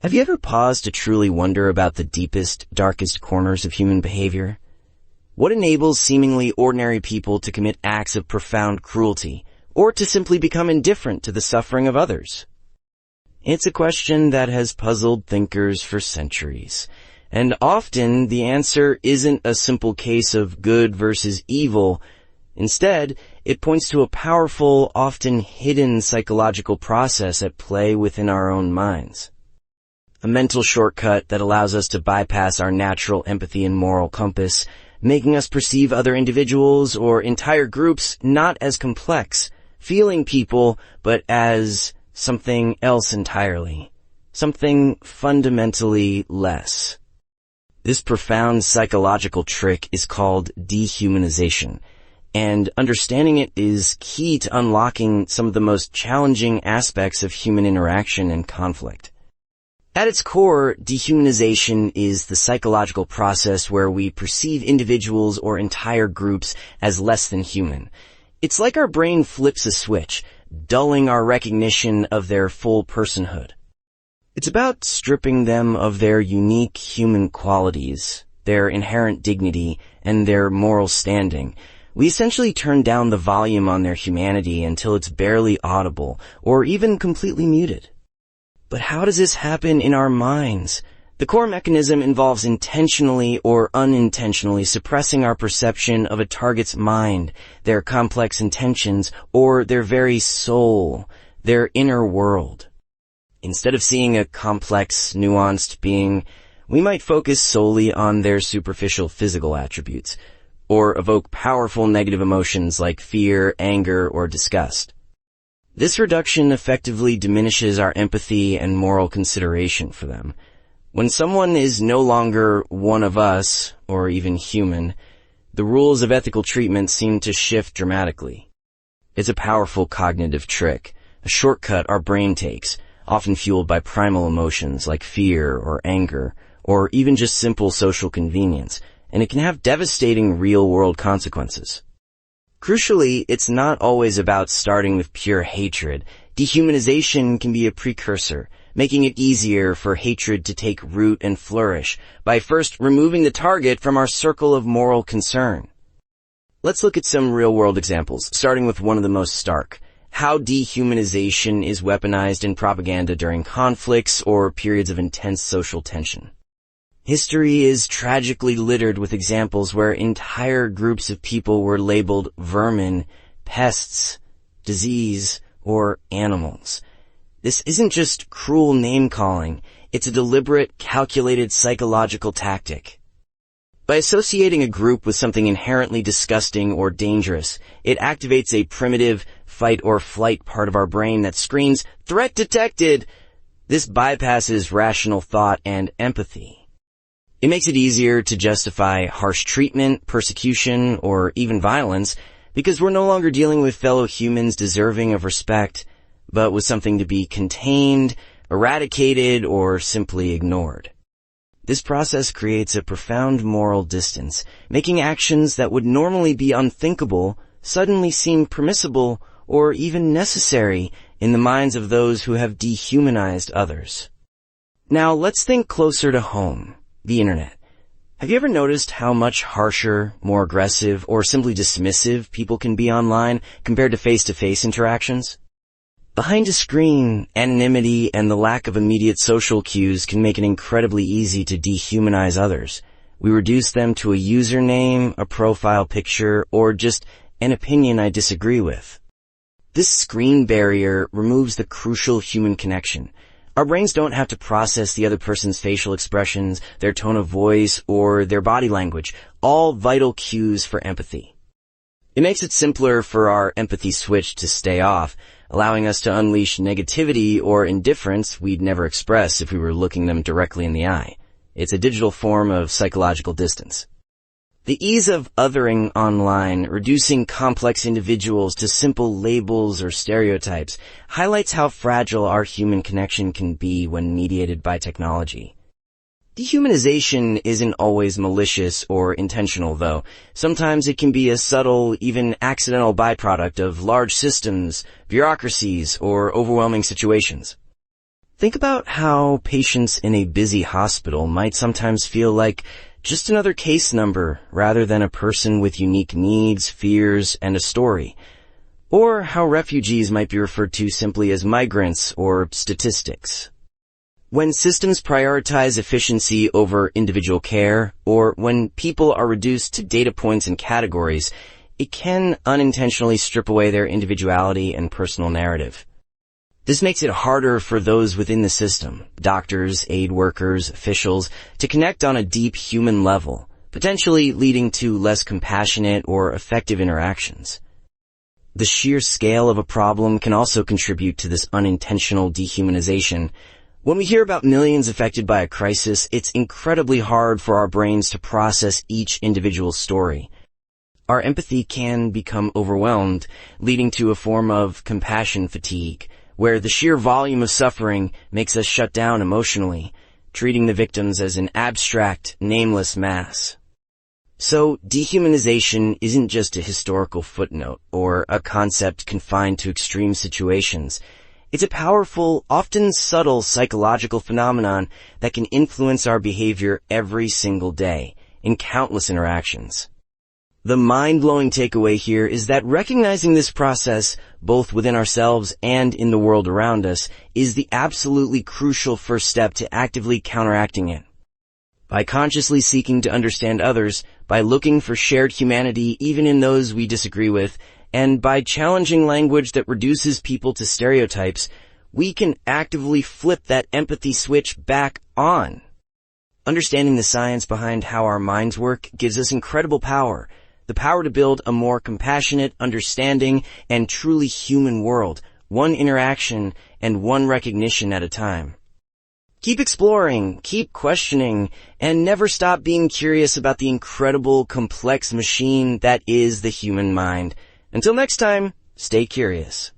Have you ever paused to truly wonder about the deepest, darkest corners of human behavior? What enables seemingly ordinary people to commit acts of profound cruelty, or to simply become indifferent to the suffering of others? It's a question that has puzzled thinkers for centuries, and often the answer isn't a simple case of good versus evil. Instead, it points to a powerful, often hidden psychological process at play within our own minds. A mental shortcut that allows us to bypass our natural empathy and moral compass, making us perceive other individuals or entire groups not as complex, feeling people, but as something else entirely, something fundamentally less. This profound psychological trick is called dehumanization, and understanding it is key to unlocking some of the most challenging aspects of human interaction and conflict. At its core, dehumanization is the psychological process where we perceive individuals or entire groups as less than human. It's like our brain flips a switch, dulling our recognition of their full personhood. It's about stripping them of their unique human qualities, their inherent dignity, and their moral standing. We essentially turn down the volume on their humanity until it's barely audible, or even completely muted. But how does this happen in our minds? The core mechanism involves intentionally or unintentionally suppressing our perception of a target's mind, their complex intentions, or their very soul, their inner world. Instead of seeing a complex, nuanced being, we might focus solely on their superficial physical attributes, or evoke powerful negative emotions like fear, anger, or disgust. This reduction effectively diminishes our empathy and moral consideration for them. When someone is no longer one of us, or even human, the rules of ethical treatment seem to shift dramatically. It's a powerful cognitive trick, a shortcut our brain takes, often fueled by primal emotions like fear or anger, or even just simple social convenience, and it can have devastating real-world consequences. Crucially, it's not always about starting with pure hatred. Dehumanization can be a precursor, making it easier for hatred to take root and flourish by first removing the target from our circle of moral concern. Let's look at some real-world examples, starting with one of the most stark: how dehumanization is weaponized in propaganda during conflicts or periods of intense social tension. History is tragically littered with examples where entire groups of people were labeled vermin, pests, disease, or animals. This isn't just cruel name-calling, it's a deliberate, calculated psychological tactic. By associating a group with something inherently disgusting or dangerous, it activates a primitive fight-or-flight part of our brain that screams, "Threat detected!" This bypasses rational thought and empathy. It makes it easier to justify harsh treatment, persecution, or even violence because we're no longer dealing with fellow humans deserving of respect, but with something to be contained, eradicated, or simply ignored. This process creates a profound moral distance, making actions that would normally be unthinkable suddenly seem permissible or even necessary in the minds of those who have dehumanized others. Now let's think closer to home. The internet. Have you ever noticed how much harsher, more aggressive, or simply dismissive people can be online compared to face-to-face interactions? Behind a screen, anonymity and the lack of immediate social cues can make it incredibly easy to dehumanize others. We reduce them to a username, a profile picture, or just an opinion I disagree with. This screen barrier removes the crucial human connection. Our brains don't have to process the other person's facial expressions, their tone of voice, or their body language, all vital cues for empathy. It makes it simpler for our empathy switch to stay off, allowing us to unleash negativity or indifference we'd never express if we were looking them directly in the eye. It's a digital form of psychological distance. The ease of othering online, reducing complex individuals to simple labels or stereotypes, highlights how fragile our human connection can be when mediated by technology. Dehumanization isn't always malicious or intentional, though. Sometimes it can be a subtle, even accidental byproduct of large systems, bureaucracies, or overwhelming situations. Think about how patients in a busy hospital might sometimes feel like just another case number rather than a person with unique needs, fears, and a story. Or how refugees might be referred to simply as migrants or statistics. When systems prioritize efficiency over individual care, or when people are reduced to data points and categories, it can unintentionally strip away their individuality and personal narrative. This makes it harder for those within the system, doctors, aid workers, officials, to connect on a deep human level, potentially leading to less compassionate or effective interactions. The sheer scale of a problem can also contribute to this unintentional dehumanization. When we hear about millions affected by a crisis, it's incredibly hard for our brains to process each individual story. Our empathy can become overwhelmed, leading to a form of compassion fatigue, where the sheer volume of suffering makes us shut down emotionally, treating the victims as an abstract, nameless mass. So, dehumanization isn't just a historical footnote or a concept confined to extreme situations. It's a powerful, often subtle psychological phenomenon that can influence our behavior every single day, in countless interactions. The mind-blowing takeaway here is that recognizing this process, both within ourselves and in the world around us, is the absolutely crucial first step to actively counteracting it. By consciously seeking to understand others, by looking for shared humanity even in those we disagree with, and by challenging language that reduces people to stereotypes, we can actively flip that empathy switch back on. Understanding the science behind how our minds work gives us incredible power. The power to build a more compassionate, understanding, and truly human world, one interaction and one recognition at a time. Keep exploring, keep questioning, and never stop being curious about the incredible, complex machine that is the human mind. Until next time, stay curious.